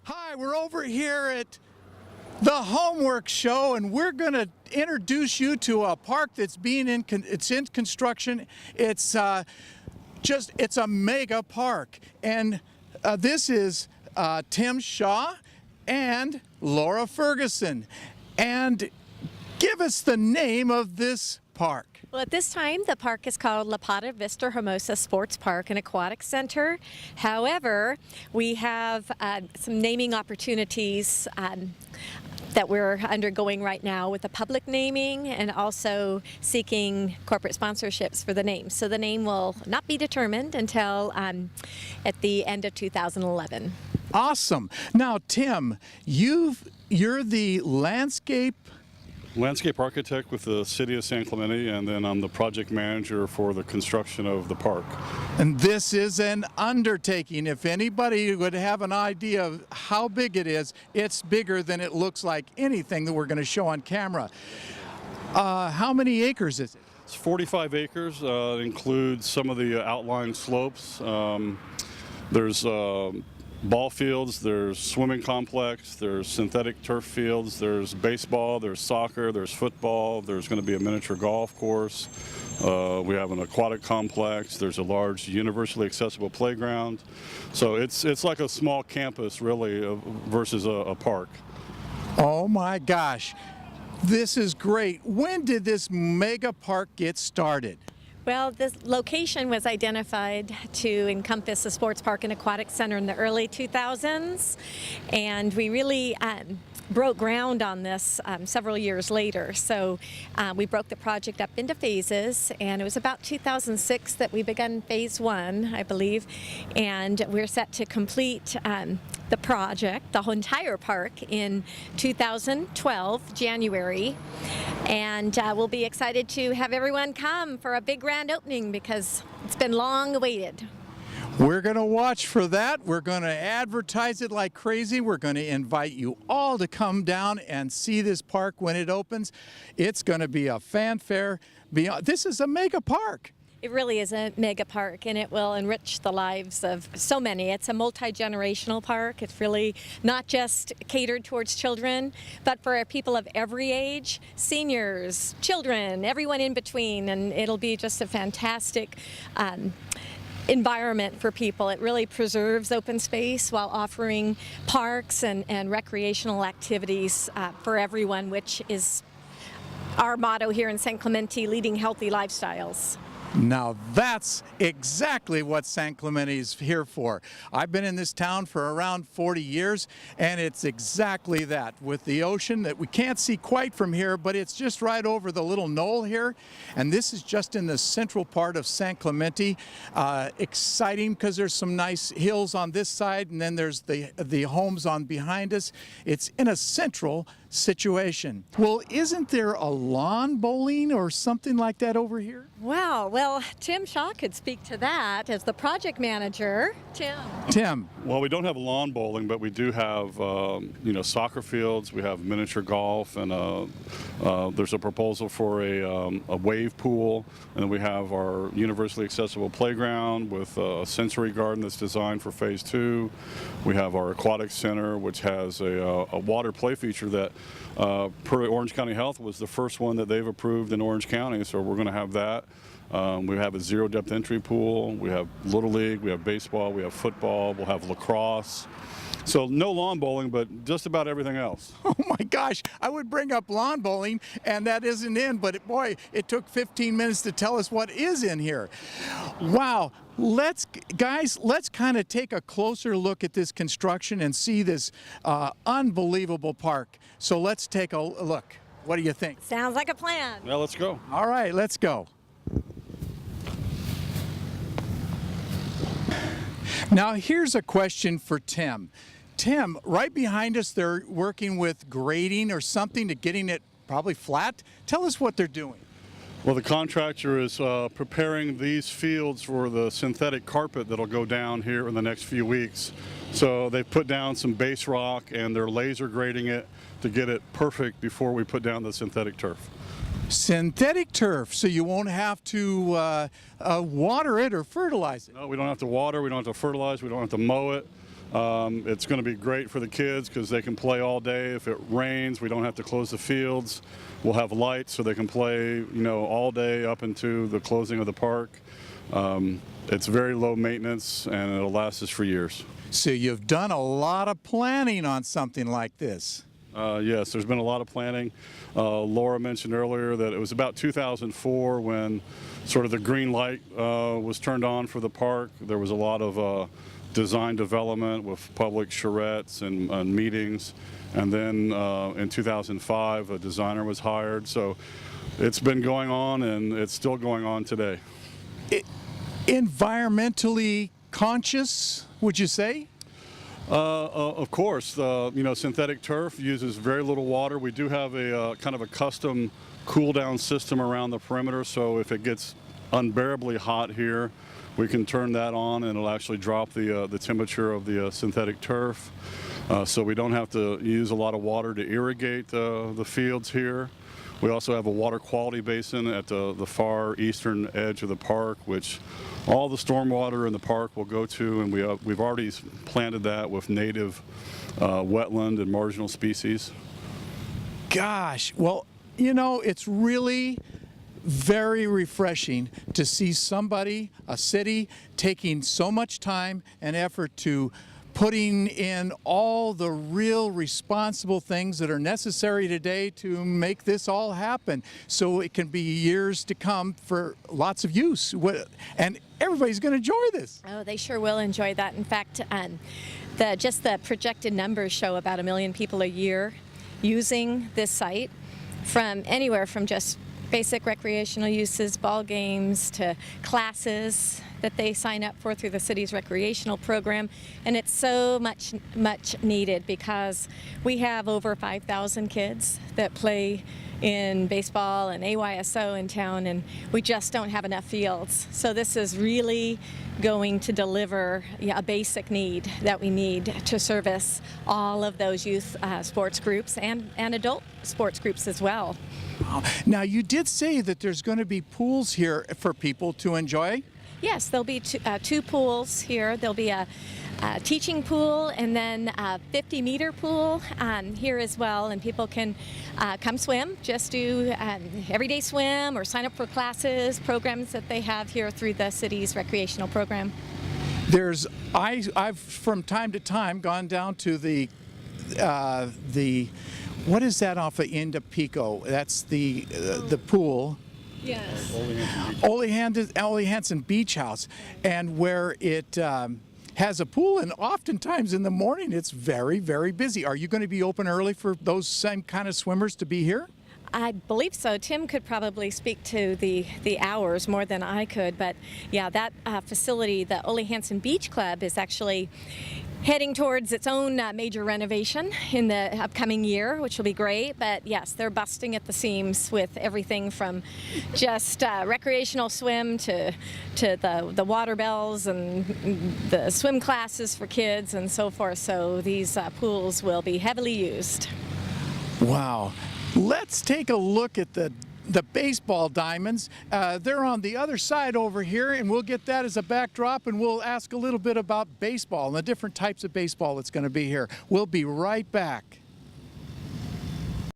Hi, we're over here at the Homework Show, and we're going to introduce you to a park that's in construction. It's it's a mega park, and this is Tim Shaw and Laura Ferguson. And give us the name of this park. Well, at this time, the park is called La Plata Vista Hermosa Sports Park and Aquatic Center. However, we have some naming opportunities that we're undergoing right now with the public naming and also seeking corporate sponsorships for the name. So the name will not be determined until at the end of 2011. Awesome. Now, Tim, you're the landscape architect with the city of San Clemente, and then I'm the project manager for the construction of the park. And this is an undertaking. If anybody would have an idea of how big it is, it's bigger than it looks like anything that we're going to show on camera. How many acres is it? It's 45 acres. It includes some of the outlying slopes. There's ball fields, there's swimming complex, there's synthetic turf fields, there's baseball, there's soccer, there's football, there's going to be a miniature golf course. We have an aquatic complex, there's a large universally accessible playground. So it's like a small campus really versus a park. Oh my gosh, this is great. When did this mega park get started? Well, this location was identified to encompass a sports park and aquatic center in the early 2000s, and we really broke ground on this several years later. So we broke the project up into phases, and it was about 2006 that we began phase one, I believe, and we're set to complete the project, the whole entire park, in 2012, January. And we'll be excited to have everyone come for a big grand opening because it's been long awaited. We're going to watch for that. We're going to advertise it like crazy. We're going to invite you all to come down and see this park when it opens. It's going to be a fanfare. This is a mega park. It really is a mega park, and it will enrich the lives of so many. It's a multi-generational park. It's really not just catered towards children, but for people of every age, seniors, children, everyone in between, and it'll be just a fantastic environment for people. It really preserves open space while offering parks and recreational activities for everyone, which is our motto here in San Clemente, leading healthy lifestyles. Now that's exactly what San Clemente is here for. I've been in this town for around 40 years, and it's exactly that, with the ocean that we can't see quite from here, but it's just right over the little knoll here, and this is just in the central part of San Clemente. Exciting because there's some nice hills on this side, and then there's the homes on behind us. It's in a central situation. Well, isn't there a lawn bowling or something like that over here? Wow, well, Tim Shaw could speak to that as the project manager. Tim. Well, we don't have lawn bowling, but we do have soccer fields. We have miniature golf, and there's a proposal for a wave pool, and then we have our universally accessible playground with a sensory garden that's designed for phase two. We have our aquatic center, which has a water play feature that per Orange County Health was the first one that they've approved in Orange County, so we're going to have that. We have a zero depth entry pool, we have Little League, we have baseball, we have football, we'll have lacrosse. So no lawn bowling, but just about everything else. Oh my gosh, I would bring up lawn bowling, and that isn't in, but boy, it took 15 minutes to tell us what is in here. Wow, let's kind of take a closer look at this construction and see this unbelievable park. So let's take a look. What do you think? Sounds like a plan. Well, let's go. All right, let's go. Now here's a question for Tim. Tim, right behind us, they're working with grading or something to getting it probably flat. Tell us what they're doing. Well, the contractor is preparing these fields for the synthetic carpet that'll go down here in the next few weeks. So they put down some base rock, and they're laser grading it to get it perfect before we put down the synthetic turf. Synthetic turf, so you won't have to water it or fertilize it. No, we don't have to water, we don't have to fertilize, we don't have to mow it. It's going to be great for the kids because they can play all day. If it rains, we don't have to close the fields. We'll have lights so they can play, all day up into the closing of the park. It's very low maintenance and it'll last us for years. So you've done a lot of planning on something like this. Yes, there's been a lot of planning. Laura mentioned earlier that it was about 2004 when sort of the green light was turned on for the park. There was a lot of design development with public charrettes and meetings. And then in 2005, a designer was hired. So it's been going on and it's still going on today. Environmentally conscious, would you say? Of course, synthetic turf uses very little water. We do have a kind of a custom cool down system around the perimeter, so if it gets unbearably hot here, we can turn that on and it'll actually drop the temperature of the synthetic turf. So we don't have to use a lot of water to irrigate the fields here. We also have a water quality basin at the far eastern edge of the park, which all the stormwater in the park will go to, and we've already planted that with native wetland and marginal species. Gosh, well, it's really very refreshing to see somebody, a city, taking so much time and effort to putting in all the real responsible things that are necessary today to make this all happen so it can be years to come for lots of use. And everybody's going to enjoy this. Oh, they sure will enjoy that. In fact, just the projected numbers show about 1 million people a year using this site, from anywhere from just basic recreational uses, ball games, to classes that they sign up for through the city's recreational program. And it's so much needed because we have over 5,000 kids that play in baseball and AYSO in town, and we just don't have enough fields. So this is really going to deliver a basic need that we need to service all of those youth sports groups and adult sports groups as well. Now, you did say that there's going to be pools here for people to enjoy? Yes, there'll be two pools here. There'll be a teaching pool and then a 50-meter pool here as well, and people can come swim, just do everyday swim or sign up for classes, programs that they have here through the city's recreational program. I've from time to time gone down to the what is that off of Pico? That's the pool. Yes. Ole Hansen Beach House, and where it has a pool, and oftentimes in the morning it's very, very busy. Are you going to be open early for those same kind of swimmers to be here? I believe so. Tim could probably speak to the hours more than I could, but yeah, that facility, the Ole Hansen Beach Club, is actually heading towards its own major renovation in the upcoming year, which will be great. But yes, they're busting at the seams with everything from just recreational swim to the water bells and the swim classes for kids and so forth. So these pools will be heavily used. Wow. Let's take a look at the baseball diamonds. They're on the other side over here, and we'll get that as a backdrop, and we'll ask a little bit about baseball and the different types of baseball that's going to be here. We'll be right back.